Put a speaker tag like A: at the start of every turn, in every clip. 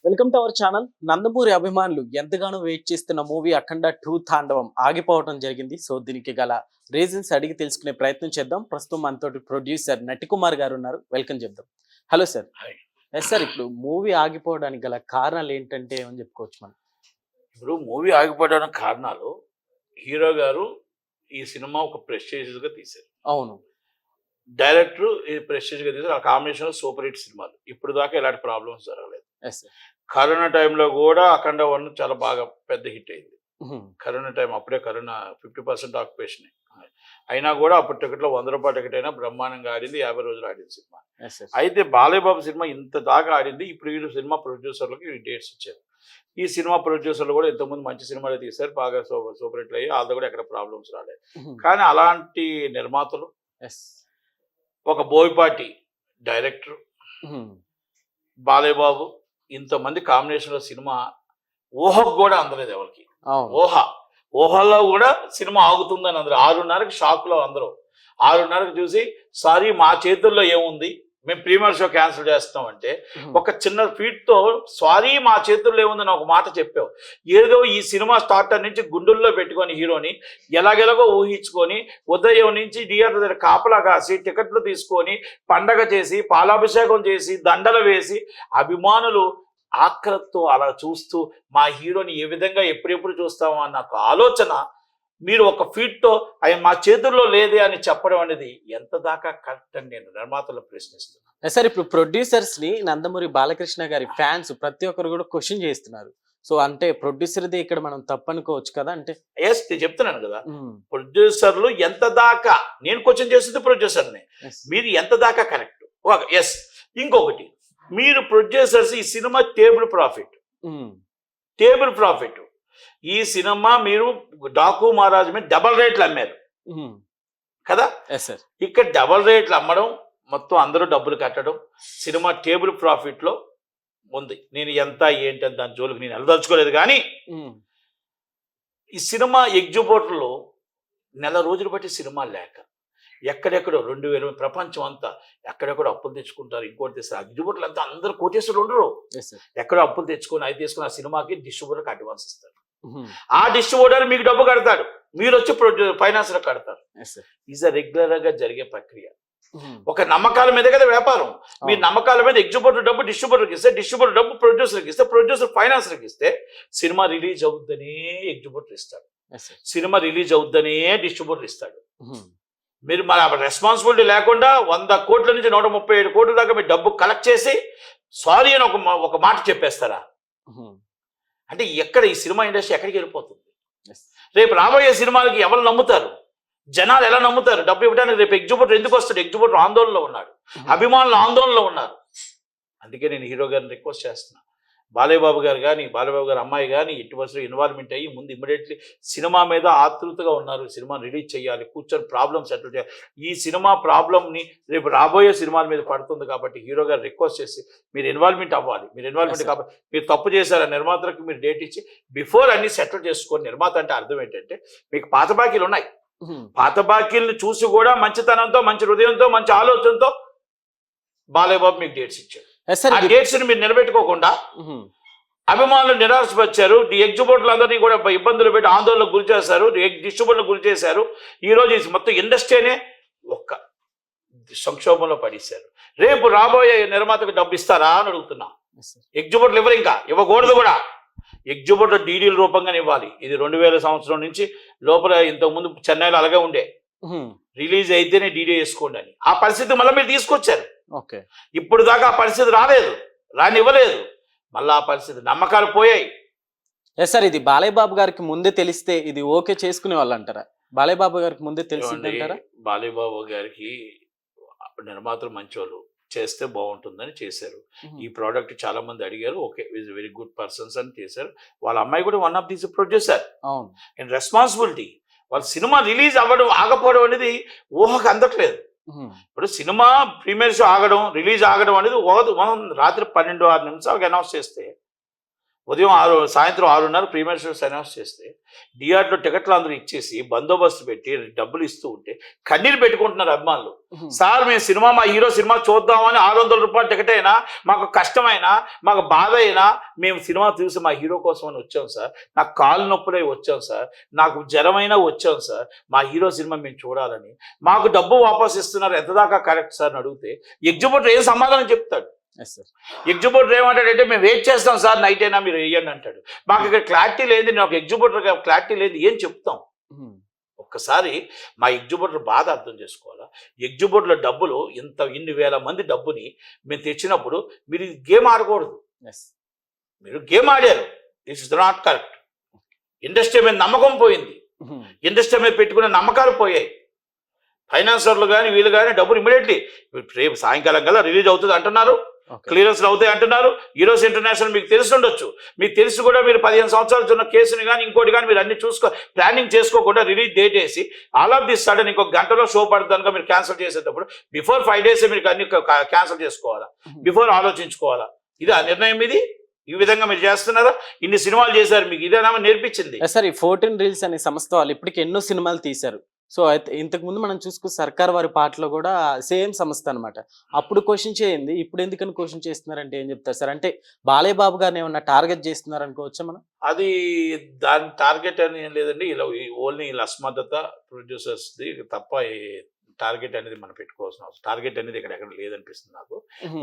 A: Welcome to our channel. Nandamuri అభిమానులు ఎంతగానో wait చేస్తున్న మూవీ అఖండ 2 తాండవం ఆగిపోవడం జరిగింది. సో దీనికి గల రీజన్స్ అడిగి తెలుసుకునే ప్రయత్నం చేద్దాం. ప్రస్తుతం మనతోటి ప్రొడ్యూసర్ నటికుమార్ గారు ఉన్నారు. వెల్కమ్ చెప్దాం. Hello sir. ఎస్ సార్, ఇప్పుడు మూవీ ఆగిపోవడానికి గల కారణాలు ఏంటంటే ఏమని చెప్పుకోవచ్చు మనం?
B: ఇప్పుడు మూవీ ఆగిపోవడానికి కారణాలు, హీరో గారు ఈ సినిమా ఒక ప్రెస్టీజియస్గా తీశారు.
A: అవును,
B: డైరెక్టర్ ఈ ప్రెస్టీజ్గా తీశారు. ఆ కాంబినేషన్ సూపర్ హిట్ సినిమాలు. ఇప్పుడు దాకా ఎలాంటి ప్రాబ్లమ్స్ జరగలేదు.
A: Yes sir.
B: కరోనా టైంలో కూడా అఖండ 1 చాలా బాగా పెద్ద హిట్ అయింది. కరోనా టైం అప్పుడే కరోనా 50% ఆక్యుపేషన్ అయినా కూడా అప్పుడు టికెట్లో ₹100 టికెట్ అయినా బ్రహ్మాండంగా ఆడింది. 50 రోజులు ఆడింది సినిమా. అయితే బాలయ్య బాబు సినిమా ఇంత దాకా ఆడింది. ఇప్పుడు ఈ సినిమా ప్రొడ్యూసర్లకు ఈ డేట్స్ ఇచ్చారు. ఈ సినిమా ప్రొడ్యూసర్లు కూడా ఇంతకుముందు మంచి సినిమాలు తీశారు, బాగా సూపర్ హిట్లు అయ్యి వాళ్ళతో కూడా ఎక్కడ ప్రాబ్లమ్స్ రాలేదు. కానీ అలాంటి నిర్మాతలు, ఒక బోయపాటి డైరెక్టర్, బాలయ్య బాబు ఇంతమంది కాంబినేషన్లో సినిమా ఊహకు కూడా అందలేదు ఎవరికి. ఊహల్లో కూడా సినిమా ఆగుతుందని అందరూ 6:30కి షాక్లో అందరూ 6:30కి చూసి సారీ మా చేతుల్లో ఏముంది, మేము ప్రీమియర్ షో క్యాన్సిల్ చేస్తాం అంటే ఒక చిన్న ఫీట్తో సారీ మా చేతుల్లో ఏముందని ఒక మాట చెప్పావు. ఏదో ఈ సినిమా స్టార్టర్ నుంచి గుండెల్లో పెట్టుకొని హీరోని ఎలాగెలాగో ఊహించుకొని ఉదయం నుంచి థియేటర్ దగ్గర కాపలా కాసి టికెట్లు తీసుకొని పండగ చేసి పాలాభిషేకం చేసి దండలు వేసి అభిమానులు ఆకలితో అలా చూస్తూ మా హీరోని ఏ విధంగా ఎప్పుడెప్పుడు చూస్తామో అన్న ఒక ఆలోచన మీరు ఒక ఫీట్తో ఆయన మా చేతుల్లో లేదే అని చెప్పడం అనేది ఎంత దాకా కరెక్ట్ అని నేను నిర్మాతలు ప్రశ్నిస్తున్నాను.
A: సార్, ఇప్పుడు ప్రొడ్యూసర్స్ ని నందమూరి బాలకృష్ణ గారి ఫ్యాన్స్ ప్రతి ఒక్కరు కూడా క్వశ్చన్ చేస్తున్నారు. సో అంటే ప్రొడ్యూసర్ది ఇక్కడ మనం తప్పనుకోవచ్చు కదా? అంటే
B: ఎస్, నేను చెప్తున్నాను కదా, ప్రొడ్యూసర్లు ఎంత దాకా, నేను క్వశ్చన్ చేస్తుంది ప్రొడ్యూసర్ని, మీరు ఎంత దాకా కరెక్ట్. ఎస్, ఇంకొకటి, మీరు ప్రొడ్యూసర్స్ ఈ సినిమా టేబుల్ ప్రాఫిట్ ఈ సినిమా మీరు డాకు మహారాజ్ మీద డబల్ రేట్లు అమ్మారు కదా. ఇక్కడ డబల్ రేట్లు అమ్మడం, మొత్తం అందరూ డబ్బులు కట్టడం, సినిమా టేబుల్ ప్రాఫిట్ లో ఉంది. నేను ఎంత ఏంటని దాని జోలికి నేను వెళ్ళదలుచుకోలేదు. కానీ ఈ సినిమా ఎగ్జిబిటర్లో నెల రోజులు బట్టి సినిమా లేక ఎక్కడెక్కడో 2000 ప్రపంచం అంతా ఎక్కడెక్కడో అప్పులు తెచ్చుకుంటారు, ఇంకోటి తెస్తారు. ఎగ్జిబిటర్లు అంతా అందరూ కోటేశ్వరులు ఉండరు, ఎక్కడో అప్పులు తెచ్చుకొని అది తీసుకుని ఆ సినిమాకి డిస్ట్రిబ్యూటర్కి అడ్వాన్స్ ఇస్తారు. ఆ డిస్ట్రిబ్యూటర్ మీకు డబ్బు కడతాడు, మీరు వచ్చి ఫైనాన్సర్ కడతారు. ఈజ్ రెగ్యులర్ గా జరిగే ప్రక్రియ. ఒక నమ్మకాల మీద కదా వ్యాపారం. మీరు నమ్మకాల మీద ఎగ్జిబిటర్ డబ్బు డిస్ట్రిబ్యూటర్కి ఇస్తే, డిస్ట్రిబ్యూటర్ డబ్బు ప్రొడ్యూసర్కి ఇస్తే, ప్రొడ్యూసర్ ఫైనాన్సర్కి ఇస్తే, సినిమా రిలీజ్ అవుద్దనే ఎగ్జిబిటర్ ఇస్తాడు, సినిమా రిలీజ్ అవుద్దనే డిస్ట్రిబ్యూటర్ ఇస్తాడు. మీరు మన రెస్పాన్సిబిలిటీ లేకుండా 100 కోట్ల నుంచి 137 కోట్ల దాకా మీరు డబ్బు కలెక్ట్ చేసి సారీ అని ఒక మాట చెప్పేస్తారా? అంటే ఎక్కడ ఈ సినిమా ఇండస్ట్రీ ఎక్కడికి వెళ్ళిపోతుంది? రేపు రాబోయే సినిమాలకి ఎవరు నమ్ముతారు? జనాలు ఎలా నమ్ముతారు? డబ్బు ఇవ్వడానికి రేపు ఎగ్జిబిటర్ ఎందుకు వస్తాడు? ఎగ్జిబిటర్ ఆందోళనలో ఉన్నాడు, అభిమానులు ఆందోళనలో ఉన్నారు. అందుకే నేను హీరో గారిని రిక్వెస్ట్ చేస్తున్నా, బాలయ్య బాబు గారు కానీ, బాలయ్య బాబు గారు అమ్మాయి కానీ ఎట్టి బస్సులో ఇన్వాల్వ్మెంట్ అయ్యి ముందు ఇమ్మీడియట్లీ సినిమా మీద ఆతృతగా ఉన్నారు. సినిమా రిలీజ్ చేయాలి, కూర్చొని ప్రాబ్లమ్ సెటిల్ చేయాలి. ఈ సినిమా ప్రాబ్లమ్ని రేపు రాబోయే సినిమాల మీద పడుతుంది కాబట్టి హీరో గారు రిక్వెస్ట్ చేసి మీరు ఇన్వాల్వ్మెంట్ అవ్వాలి. మీరు ఇన్వాల్వ్మెంట్ కాబట్టి మీరు తప్పు చేశారు, నిర్మాతలకు మీరు డేట్ ఇచ్చి బిఫోర్ అన్ని సెటిల్ చేసుకోండి. నిర్మాత అంటే అర్థం ఏంటంటే మీకు పాత బాకీలు ఉన్నాయి, పాత బాకీలను చూసి కూడా మంచితనంతో, మంచి హృదయంతో, మంచి ఆలోచనతో బాలయ్య బాబు మీకు డేట్స్ ఇచ్చారు. ఆ డేట్స్ ని మీరు నిలబెట్టుకోకుండా అభిమానులు నిరాశపరిచారు. ఎగ్జిబిటర్లు అందరినీ కూడా ఇబ్బందులు పెట్టి ఆందోళనకు గురి చేశారు, డిస్ట్రిబ్యూటర్లకు గురి చేశారు. ఈ రోజు మొత్తం ఇండస్ట్రీనే ఒక్క సంక్షోభంలో పడేశారు. రేపు రాబోయే నిర్మాతకు డబ్బు ఇస్తారా అని అడుగుతున్నా. ఎగ్జిబిటర్లు ఎవరు ఇంకా ఇవ్వకూడదు కూడా. ఎగ్జిబిటర్ డీడీల రూపంగానే ఇవ్వాలి. ఇది 2000 సంవత్సరం నుంచి లోపల ఇంతకుముందు చెన్నైలో అలాగే ఉండే, రిలీజ్ అయితేనే డీడీ వేసుకోండి అని. ఆ పరిస్థితి మళ్ళీ మీరు తీసుకొచ్చారు. ఇప్పుడు దాకా ఆ పరిస్థితి రాలేదు, రానివ్వలేదు. మళ్ళీ ఆ పరిస్థితి, నమ్మకాలు పోయాయి.
A: సార్, ఇది బాలయ్య బాబు గారికి ముందే తెలిస్తే ఇది ఓకే చేసుకునే వాళ్ళు అంటారా? బాలయ్య బాబు గారికి ముందే తెలిసిందంటారా?
B: బాలయ్య బాబు గారికి నిర్మాతలు మంచోళ్ళు, చేస్తే బాగుంటుందని చేశారు. ఈ ప్రోడక్ట్ చాలా మంది అడిగారు, okay is very good persons అని చేశారు. వాళ్ళ అమ్మాయి కూడా one of these producer. And responsibility, వాళ్ళ సినిమా రిలీజ్ అవ్వడం ఆగపోవడం అనేది ఊహకు అందట్లేదు. ఇప్పుడు సినిమా ప్రీమియర్ షో ఆగడం, రిలీజ్ ఆగడం అనేది రాత్రి 12-6 నిమిషాలకు అనౌన్స్ చేస్తే ఉదయం సాయంత్రం 6:30 ప్రీమియర్ షోస్ అనౌన్స్ చేస్తే థియేటర్లో టికెట్లు అందరూ ఇచ్చేసి బందోబస్తు పెట్టి డబ్బులు ఇస్తూ ఉంటే కన్నీరు పెట్టుకుంటున్నారు అభిమానులు. సార్ మేము సినిమా మా హీరో సినిమా చూద్దామని 600 రూపాయల టికెట్ అయినా మాకు కష్టమైనా మాకు బాధ అయినా మేము సినిమా చూసి మా హీరో కోసం అని వచ్చాం సార్, నాకు కాలు నొప్పులై వచ్చాం సార్, నాకు జ్వరమైనా వచ్చాం సార్, మా హీరో సినిమా మేము చూడాలని మాకు డబ్బు వాపస్ ఇస్తున్నారు, ఎంత దాకా కరెక్ట్ సార్ అని అడిగితే ఎగ్జిబ్యూటర్ ఏం సమాధానం చెప్తాడు? ఎగ్జిబ్యూటర్ ఏమంటాడంటే మేము వెయిట్ చేస్తాం సార్, నైట్ అయినా మీరు వేయండి అంటాడు. మాకు ఇక్కడ క్లారిటీ లేదు, నాకు ఎగ్జిబ్యూటర్ క్లారిటీ లేదు, ఏం చెప్తాం? ఒక్కసారి మా ఎగ్జిబ్యూటర్ బాధ అర్థం చేసుకోవాలా. ఎగ్జిబ్యూటర్ల డబ్బులు ఇన్ని వేల మంది డబ్బుని మేము తెచ్చినప్పుడు మీరు గేమ్ ఆడకూడదు. మీరు గేమ్ ఆడారు, this is not correct. Industry మీద నమ్మకం పోయింది, ఇండస్ట్రీ మీద పెట్టుకునే నమ్మకాలు పోయాయి. ఫైనాన్సర్లు కానీ వీళ్ళు కానీ డబ్బులు ఇమీడియట్లీ రేపు సాయంకాలం కల్లా రిలీజ్ అవుతుంది అంటున్నారు, క్లియరెన్స్లు అవుతాయి అంటున్నారు. ఈరోజు ఇంటర్నేషనల్ మీకు తెలిసి ఉండొచ్చు, మీకు తెలిసి కూడా మీరు 15 సంవత్సరాలు ఉన్న కేసుని కానీ ఇంకోటి కానీ మీరు అన్ని ప్లానింగ్ చేసుకోకుండా రిలీజ్ డేట్ వేసి ఆల్ ఆఫ్ దిస్ సడన్ ఇంకొక గంటలో షో పడుతుందనుక మీరు క్యాన్సిల్ చేసేటప్పుడు బిఫోర్ 5 days మీరు అన్ని క్యాన్సిల్ చేసుకోవాలా, బిఫోర్ ఆలోచించుకోవాలా. ఇది ఆ నిర్ణయం ఇది. ఈ విధంగా మీరు చేస్తున్నారా? ఇన్ని సినిమాలు చేశారు, మీకు ఇదేనా నేర్పించింది?
A: సార్ ఈ 14 Reels అనే సంస్థ వాళ్ళు ఇప్పటికి ఎన్నో సినిమాలు తీశారు. సో అయితే ఇంతకు ముందు మనం చూసుకున్న సర్కార్ వారి పాటలో కూడా సేమ్ సంస్థ అనమాట. అప్పుడు క్వశ్చన్ చేయండి, ఇప్పుడు ఎందుకని క్వశ్చన్ చేస్తున్నారంటే ఏం చెప్తారు సార్? అంటే బాలయ్య బాబు గారిని ఏమన్నా టార్గెట్ చేస్తున్నారు అనుకోవచ్చా మనం?
B: అది దాని టార్గెట్ అని ఏం లేదండి. ఇలా ఓన్లీ ఇలా అస్మదత ప్రొడ్యూసర్స్ది తప్ప టార్గెట్ అనేది మనం పెట్టుకోవాల్సిన అవసరం, టార్గెట్ అనేది ఇక్కడ ఎక్కడ లేదనిపిస్తుంది నాకు.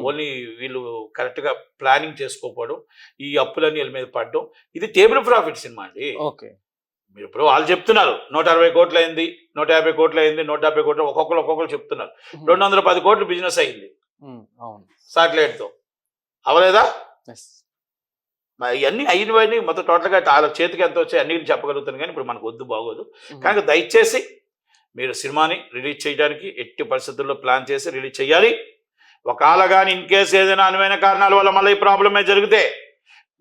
B: ఓన్లీ వీళ్ళు కరెక్ట్గా ప్లానింగ్ చేసుకోకపోవడం, ఈ అప్పులన్నీ వీళ్ళ మీద పడడం. ఇది టేబుల్ ప్రాఫిట్ సినిమా అండి.
A: ఓకే,
B: మీరు ఇప్పుడు వాళ్ళు చెప్తున్నారు 160 కోట్లు అయింది, 150 కోట్లు అయింది, 170 కోట్లు, ఒక్కొక్కరు చెప్తున్నారు. 210 కోట్లు బిజినెస్ అయింది సాటిలైట్తో, అవలేదా? ఇవన్నీ అయినవన్నీ మొత్తం టోటల్గా చేతికి ఎంత వచ్చాయి అన్నిటిని చెప్పగలుగుతాను, కానీ ఇప్పుడు మనకు వద్దు, బాగోదు. కనుక దయచేసి మీరు సినిమాని రిలీజ్ చేయడానికి ఎట్టి పరిస్థితుల్లో ప్లాన్ చేసి రిలీజ్ చేయాలి. ఒకవేళ కానీ ఇన్ కేసు ఏదైనా అనువైన కారణాల వల్ల మళ్ళీ ఈ ప్రాబ్లమే జరిగితే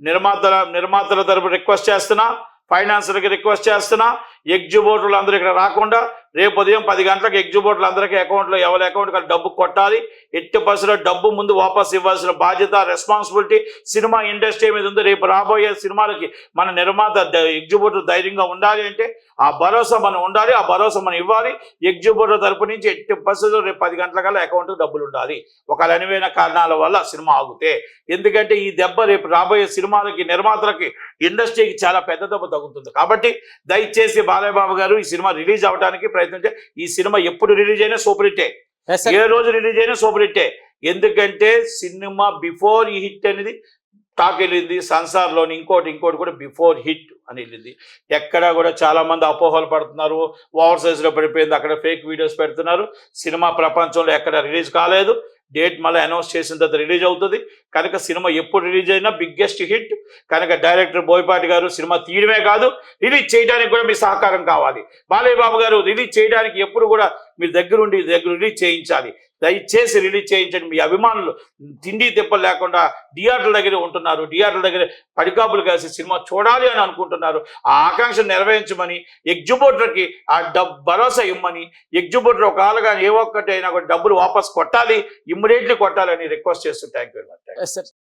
B: నిర్మాతల తరపు రిక్వెస్ట్ చేస్తున్నా, ఫైనాన్సర్కి రిక్వెస్ట్ చేస్తున్నా, ఎగ్జిబ్యూటర్లు అందరూ ఇక్కడ రాకుండా రేపు ఉదయం 10 గంటలకు ఎగ్జిబ్యూటర్లు అందరికీ అకౌంట్లో ఎవరి అకౌంట్కి డబ్బు కొట్టాలి. ఎట్టి పరిస్థితుల్లో డబ్బు ముందు వాపస్ ఇవ్వాల్సిన బాధ్యత, రెస్పాన్సిబిలిటీ సినిమా ఇండస్ట్రీ మీద ఉంది. రేపు రాబోయే సినిమాలకి మన నిర్మాత ఎగ్జిబ్యూటర్ ధైర్యంగా ఉండాలి అంటే ఆ భరోసా మనం ఉండాలి, ఆ భరోసా మనం ఇవ్వాలి. ఎగ్జిబ్యూటర్ తరపు నుంచి ఎట్టి పరిస్థితుల్లో రేపు 10 గంటలకల్లా అకౌంట్కి డబ్బులు ఉండాలి. ఒకవేళ అనువైన కారణాల వల్ల సినిమా ఆగితే, ఎందుకంటే ఈ దెబ్బ రేపు రాబోయే సినిమాలకి, నిర్మాతలకి, ఇండస్ట్రీకి చాలా పెద్ద దెబ్బ తగ్గుతుంది. కాబట్టి దయచేసి బాలయ్య బాబు గారు ఈ సినిమా రిలీజ్ అవడానికి ప్రయత్నించే. ఈ సినిమా ఎప్పుడు రిలీజ్ అయినా సూపర్ హిట్టే, ఏ రోజు రిలీజ్ అయినా సూపర్ హిట్టే. ఎందుకంటే సినిమా బిఫోర్ ఈ హిట్ అనేది టాక్ వెళ్ళింది. సంసార్లోని ఇంకోటి కూడా బిఫోర్ హిట్ అని వెళ్ళింది. ఎక్కడా కూడా చాలా మంది అపోహలు పడుతున్నారు, ఓవర్ సైజ్లో పడిపోయింది, అక్కడ ఫేక్ వీడియోస్ పెడుతున్నారు. సినిమా ప్రపంచంలో ఎక్కడ రిలీజ్ కాలేదు, డేట్ మళ్ళీ అనౌన్స్ చేసిన తర్వాత రిలీజ్ అవుతుంది. కనుక సినిమా ఎప్పుడు రిలీజ్ అయినా బిగ్గెస్ట్ హిట్. కనుక డైరెక్టర్ బోయపాటి గారు సినిమా తీయడమే కాదు, రిలీజ్ చేయడానికి కూడా మీ సహకారం కావాలి. బాలయ్య బాబు గారు రిలీజ్ చేయడానికి ఎప్పుడు కూడా మీరు దగ్గరుండి రిలీజ్ చేయించాలి. దయచేసి రిలీజ్ చేయించండి. మీ అభిమానులు తిండి తిప్పలు లేకుండా థియేటర్ల దగ్గర ఉంటున్నారు, థియేటర్ల దగ్గర పడికాపులు కాసి సినిమా చూడాలి అని అనుకుంటున్నారు. ఆ ఆకాంక్ష నెరవేర్చమని, ఎగ్జిబ్యూటర్కి ఆ భరోసా ఇమ్మని, ఎగ్జిబ్యూటర్ ఒకవేళ ఏ ఒక్కటైనా డబ్బులు వాపస్ కొట్టాలి, ఇమ్మీడియట్లీ కొట్టాలని రిక్వెస్ట్ చేస్తూ థ్యాంక్ యూ వెరీ మచ్.